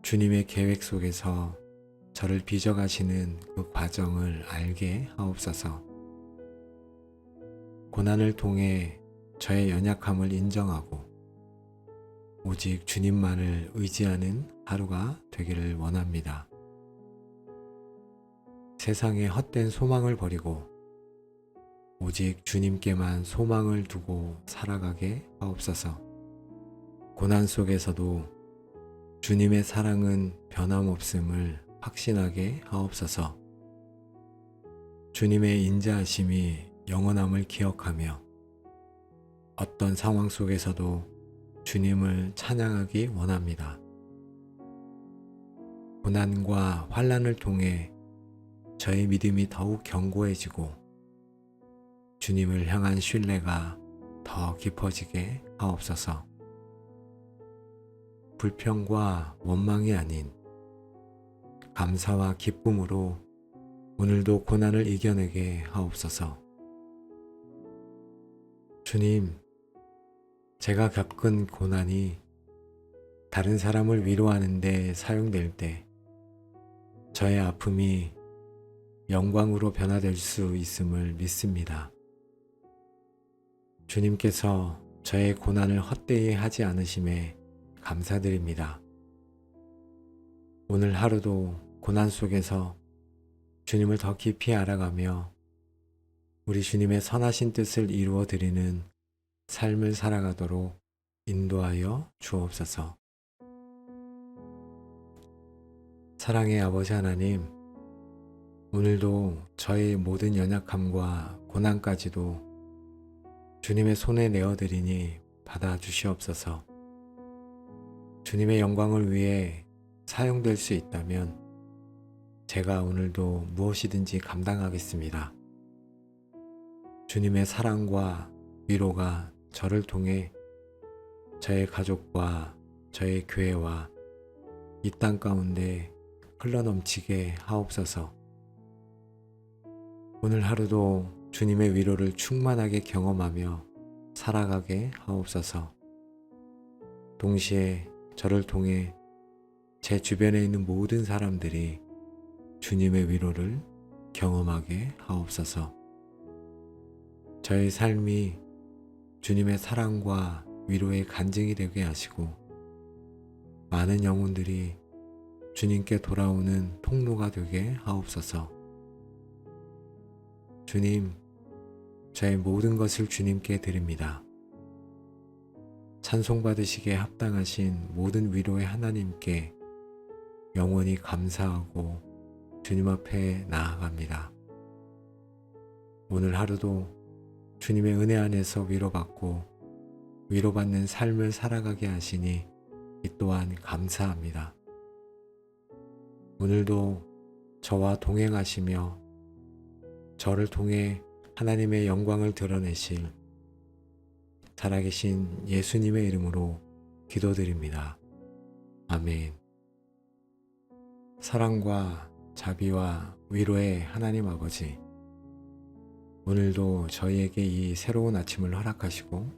주님의 계획 속에서 저를 빚어가시는 그 과정을 알게 하옵소서. 고난을 통해 저의 연약함을 인정하고 오직 주님만을 의지하는 하루가 되기를 원합니다. 세상의 헛된 소망을 버리고 오직 주님께만 소망을 두고 살아가게 하옵소서. 고난 속에서도 주님의 사랑은 변함없음을 확신하게 하옵소서. 주님의 인자하심이 영원함을 기억하며 어떤 상황 속에서도 주님을 찬양하기 원합니다. 고난과 환난을 통해 저의 믿음이 더욱 견고해지고 주님을 향한 신뢰가 더 깊어지게 하옵소서. 불평과 원망이 아닌 감사와 기쁨으로 오늘도 고난을 이겨내게 하옵소서. 주님, 제가 겪은 고난이 다른 사람을 위로하는 데 사용될 때 저의 아픔이 영광으로 변화될 수 있음을 믿습니다. 주님께서 저의 고난을 헛되이 하지 않으심에 감사드립니다. 오늘 하루도 고난 속에서 주님을 더 깊이 알아가며 우리 주님의 선하신 뜻을 이루어 드리는 삶을 살아가도록 인도하여 주옵소서. 사랑의 아버지 하나님, 오늘도 저의 모든 연약함과 고난까지도 주님의 손에 내어드리니 받아주시옵소서. 주님의 영광을 위해 사용될 수 있다면 제가 오늘도 무엇이든지 감당하겠습니다. 주님의 사랑과 위로가 저를 통해 저의 가족과 저의 교회와 이 땅 가운데 흘러넘치게 하옵소서. 오늘 하루도 주님의 위로를 충만하게 경험하며 살아가게 하옵소서. 동시에 저를 통해 제 주변에 있는 모든 사람들이 주님의 위로를 경험하게 하옵소서. 저의 삶이 주님의 사랑과 위로의 간증이 되게 하시고 많은 영혼들이 주님께 돌아오는 통로가 되게 하옵소서. 주님, 저의 모든 것을 주님께 드립니다. 찬송받으시기에 합당하신 모든 위로의 하나님께 영원히 감사하고 주님 앞에 나아갑니다. 오늘 하루도 주님의 은혜 안에서 위로받고 위로받는 삶을 살아가게 하시니 이 또한 감사합니다. 오늘도 저와 동행하시며 저를 통해 하나님의 영광을 드러내실 살아계신 예수님의 이름으로 기도드립니다. 아멘. 사랑과 자비와 위로의 하나님 아버지, 오늘도 저희에게 이 새로운 아침을 허락하시고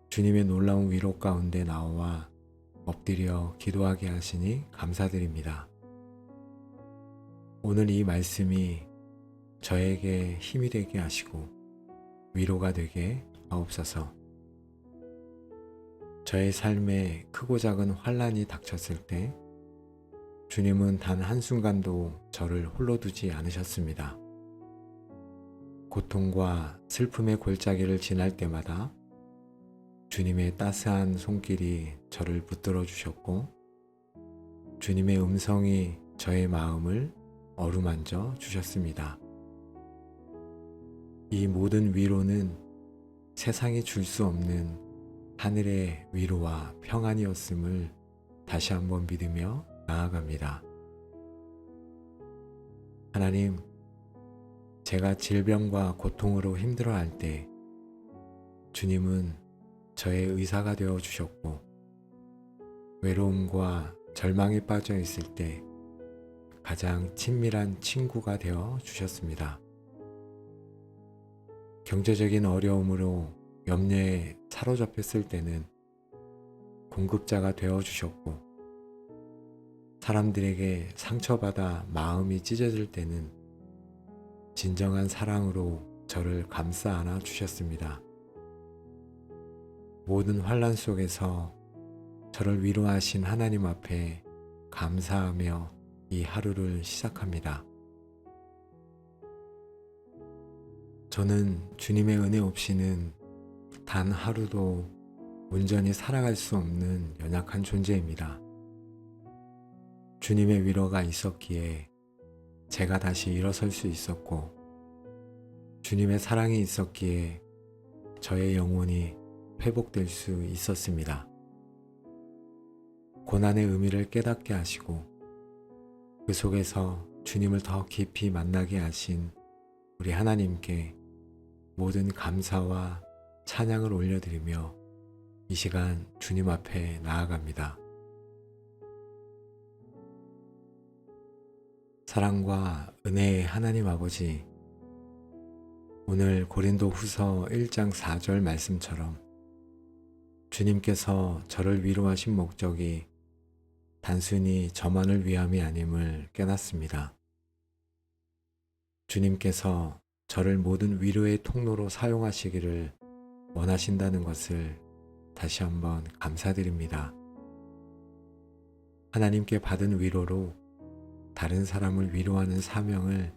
주님의 놀라운 위로 가운데 나와 엎드려 기도하게 하시니 감사드립니다. 오늘 이 말씀이 저에게 힘이 되게 하시고 위로가 되게 하옵소서. 저의 삶에 크고 작은 환난이 닥쳤을 때 주님은 단 한순간도 저를 홀로 두지 않으셨습니다. 고통과 슬픔의 골짜기를 지날 때마다 주님의 따스한 손길이 저를 붙들어 주셨고 주님의 음성이 저의 마음을 어루만져 주셨습니다. 이 모든 위로는 세상이 줄 수 없는 하늘의 위로와 평안이었음을 다시 한번 믿으며 나아갑니다. 하나님, 제가 질병과 고통으로 힘들어할 때 주님은 저의 의사가 되어 주셨고 외로움과 절망에 빠져 있을 때 가장 친밀한 친구가 되어 주셨습니다. 경제적인 어려움으로 염려에 사로잡혔을 때는 공급자가 되어 주셨고 사람들에게 상처받아 마음이 찢어질 때는 진정한 사랑으로 저를 감싸 안아 주셨습니다. 모든 환난 속에서 저를 위로하신 하나님 앞에 감사하며 이 하루를 시작합니다. 저는 주님의 은혜 없이는 단 하루도 온전히 살아갈 수 없는 연약한 존재입니다. 주님의 위로가 있었기에 제가 다시 일어설 수 있었고, 주님의 사랑이 있었기에 저의 영혼이 회복될 수 있었습니다. 고난의 의미를 깨닫게 하시고 그 속에서 주님을 더 깊이 만나게 하신 우리 하나님께 모든 감사와 찬양을 올려드리며 이 시간 주님 앞에 나아갑니다. 사랑과 은혜의 하나님 아버지, 오늘 고린도 후서 1장 4절 말씀처럼 주님께서 저를 위로하신 목적이 단순히 저만을 위함이 아님을 깨닫습니다. 주님께서 저를 모든 위로의 통로로 사용하시기를 원하신다는 것을 다시 한번 감사드립니다. 하나님께 받은 위로로 다른 사람을 위로하는 사명을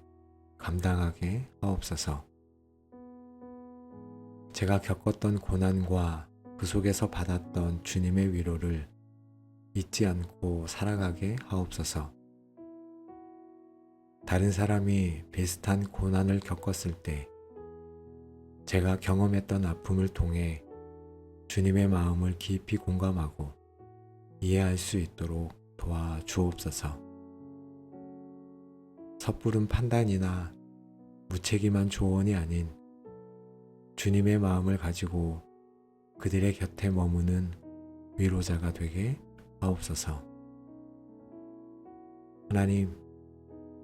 감당하게 하옵소서. 제가 겪었던 고난과 그 속에서 받았던 주님의 위로를 잊지 않고 살아가게 하옵소서. 다른 사람이 비슷한 고난을 겪었을 때 제가 경험했던 아픔을 통해 주님의 마음을 깊이 공감하고 이해할 수 있도록 도와주옵소서. 섣부른 판단이나 무책임한 조언이 아닌 주님의 마음을 가지고 그들의 곁에 머무는 위로자가 되게 하옵소서. 하나님,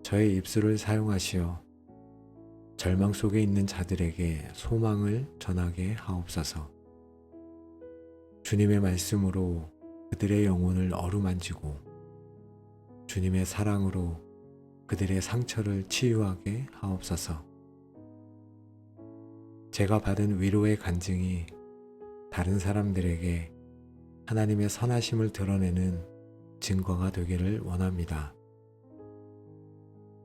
저의 입술을 사용하시어 절망 속에 있는 자들에게 소망을 전하게 하옵소서. 주님의 말씀으로 그들의 영혼을 어루만지고 주님의 사랑으로 그들의 상처를 치유하게 하옵소서. 제가 받은 위로의 간증이 다른 사람들에게 하나님의 선하심을 드러내는 증거가 되기를 원합니다.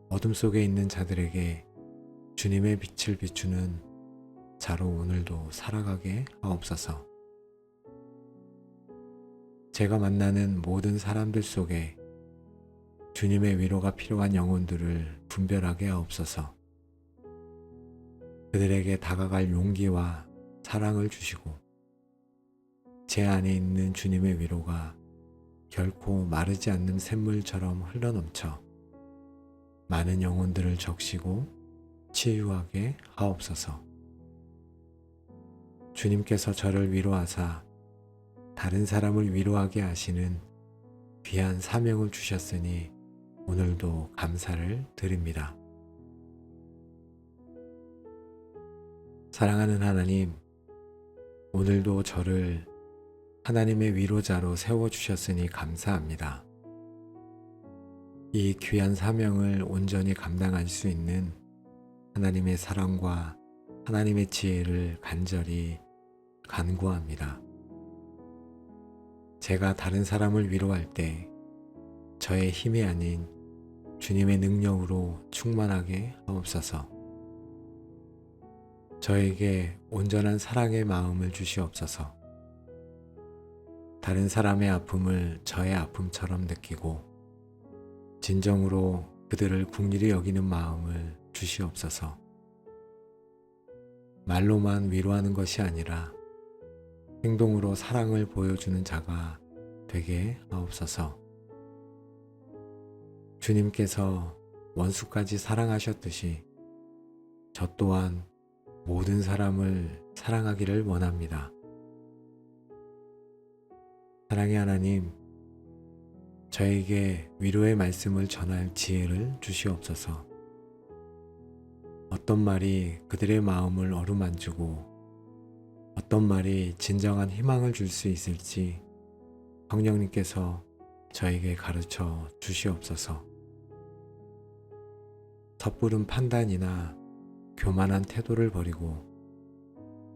어둠 속에 있는 자들에게 주님의 빛을 비추는 자로 오늘도 살아가게 하옵소서. 제가 만나는 모든 사람들 속에 주님의 위로가 필요한 영혼들을 분별하게 하옵소서. 그들에게 다가갈 용기와 사랑을 주시고 제 안에 있는 주님의 위로가 결코 마르지 않는 샘물처럼 흘러넘쳐 많은 영혼들을 적시고 치유하게 하옵소서. 주님께서 저를 위로하사 다른 사람을 위로하게 하시는 귀한 사명을 주셨으니 오늘도 감사를 드립니다. 사랑하는 하나님, 오늘도 저를 하나님의 위로자로 세워주셨으니 감사합니다. 이 귀한 사명을 온전히 감당할 수 있는 하나님의 사랑과 하나님의 지혜를 간절히 간구합니다. 제가 다른 사람을 위로할 때 저의 힘이 아닌 주님의 능력으로 충만하게 하옵소서. 저에게 온전한 사랑의 마음을 주시옵소서. 다른 사람의 아픔을 저의 아픔처럼 느끼고 진정으로 그들을 긍휼히 여기는 마음을 주시옵소서. 말로만 위로하는 것이 아니라 행동으로 사랑을 보여주는 자가 되게 하옵소서. 주님께서 원수까지 사랑하셨듯이 저 또한 모든 사람을 사랑하기를 원합니다. 사랑의 하나님, 저에게 위로의 말씀을 전할 지혜를 주시옵소서. 어떤 말이 그들의 마음을 어루만지고 어떤 말이 진정한 희망을 줄 수 있을지 성령님께서 저에게 가르쳐 주시옵소서. 섣부른 판단이나 교만한 태도를 버리고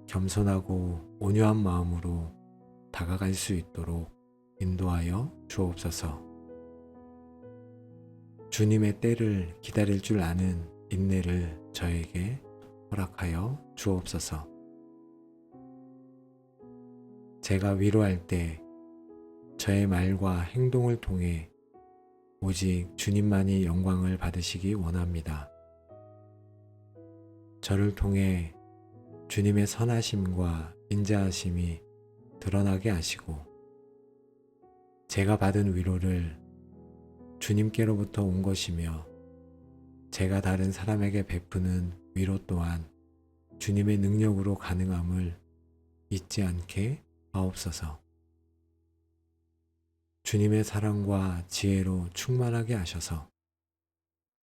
겸손하고 온유한 마음으로 다가갈 수 있도록 인도하여 주옵소서. 주님의 때를 기다릴 줄 아는 인내를 저에게 허락하여 주옵소서. 제가 위로할 때 저의 말과 행동을 통해 오직 주님만이 영광을 받으시기 원합니다. 저를 통해 주님의 선하심과 인자하심이 드러나게 하시고 제가 받은 위로를 주님께로부터 온 것이며 제가 다른 사람에게 베푸는 위로 또한 주님의 능력으로 가능함을 잊지 않게 하옵소서. 주님의 사랑과 지혜로 충만하게 하셔서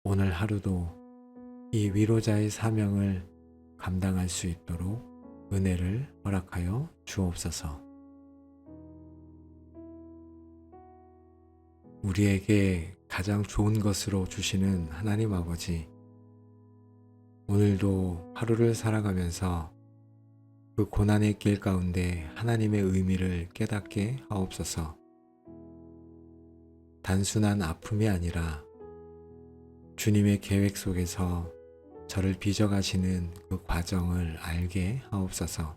오늘 하루도 이 위로자의 사명을 감당할 수 있도록 은혜를 허락하여 주옵소서. 우리에게 가장 좋은 것으로 주시는 하나님 아버지, 오늘도 하루를 살아가면서 그 고난의 길 가운데 하나님의 의미를 깨닫게 하옵소서. 단순한 아픔이 아니라 주님의 계획 속에서 저를 빚어가시는 그 과정을 알게 하옵소서.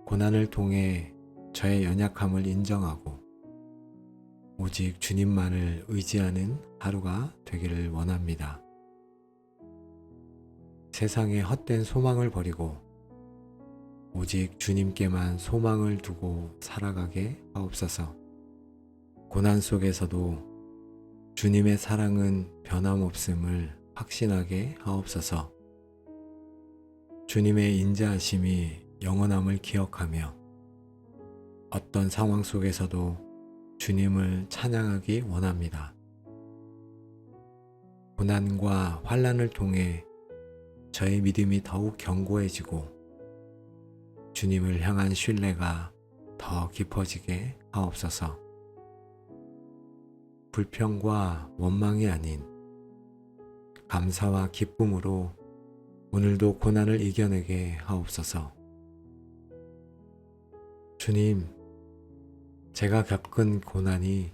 고난을 통해 저의 연약함을 인정하고 오직 주님만을 의지하는 하루가 되기를 원합니다. 세상의 헛된 소망을 버리고 오직 주님께만 소망을 두고 살아가게 하옵소서. 고난 속에서도 주님의 사랑은 변함없음을 확신하게 하옵소서. 주님의 인자하심이 영원함을 기억하며 어떤 상황 속에서도 주님을 찬양하기 원합니다. 고난과 환난을 통해 저의 믿음이 더욱 견고해지고 주님을 향한 신뢰가 더 깊어지게 하옵소서. 불평과 원망이 아닌 감사와 기쁨으로 오늘도 고난을 이겨내게 하옵소서. 주님, 제가 겪은 고난이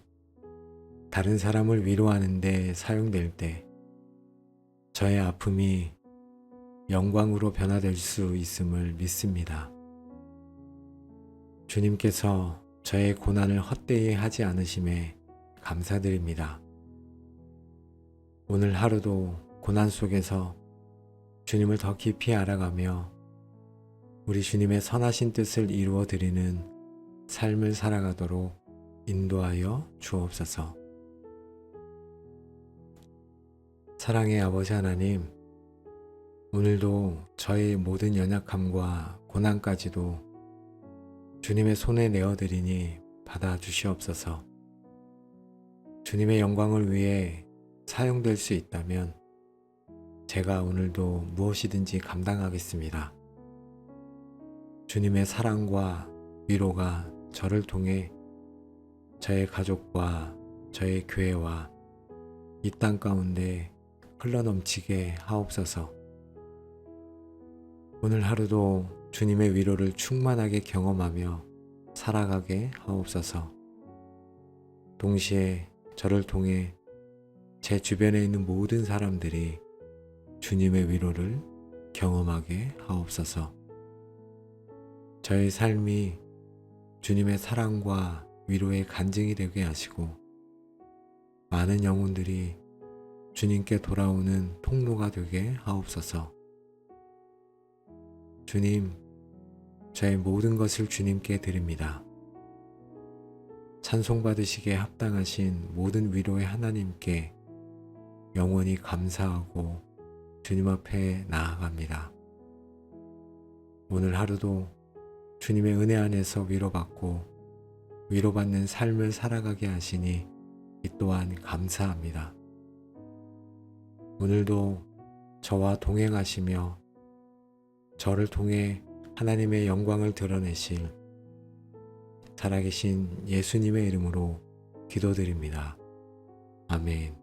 다른 사람을 위로하는 데 사용될 때 저의 아픔이 영광으로 변화될 수 있음을 믿습니다. 주님께서 저의 고난을 헛되이 하지 않으심에 감사드립니다. 오늘 하루도 고난 속에서 주님을 더 깊이 알아가며 우리 주님의 선하신 뜻을 이루어 드리는 삶을 살아가도록 인도하여 주옵소서. 사랑의 아버지 하나님, 오늘도 저의 모든 연약함과 고난까지도 주님의 손에 내어드리니 받아주시옵소서. 주님의 영광을 위해 사용될 수 있다면 제가 오늘도 무엇이든지 감당하겠습니다. 주님의 사랑과 위로가 저를 통해 저의 가족과 저의 교회와 이 땅 가운데 흘러넘치게 하옵소서. 오늘 하루도 주님의 위로를 충만하게 경험하며 살아가게 하옵소서. 동시에 저를 통해 제 주변에 있는 모든 사람들이 주님의 위로를 경험하게 하옵소서. 저의 삶이 주님의 사랑과 위로의 간증이 되게 하시고 많은 영혼들이 주님께 돌아오는 통로가 되게 하옵소서. 주님, 저의 모든 것을 주님께 드립니다. 찬송받으시기에 합당하신 모든 위로의 하나님께 영원히 감사하고 주님 앞에 나아갑니다. 오늘 하루도 주님의 은혜 안에서 위로받고 위로받는 삶을 살아가게 하시니 이 또한 감사합니다. 오늘도 저와 동행하시며 저를 통해 하나님의 영광을 드러내실 살아계신 예수님의 이름으로 기도드립니다. 아멘.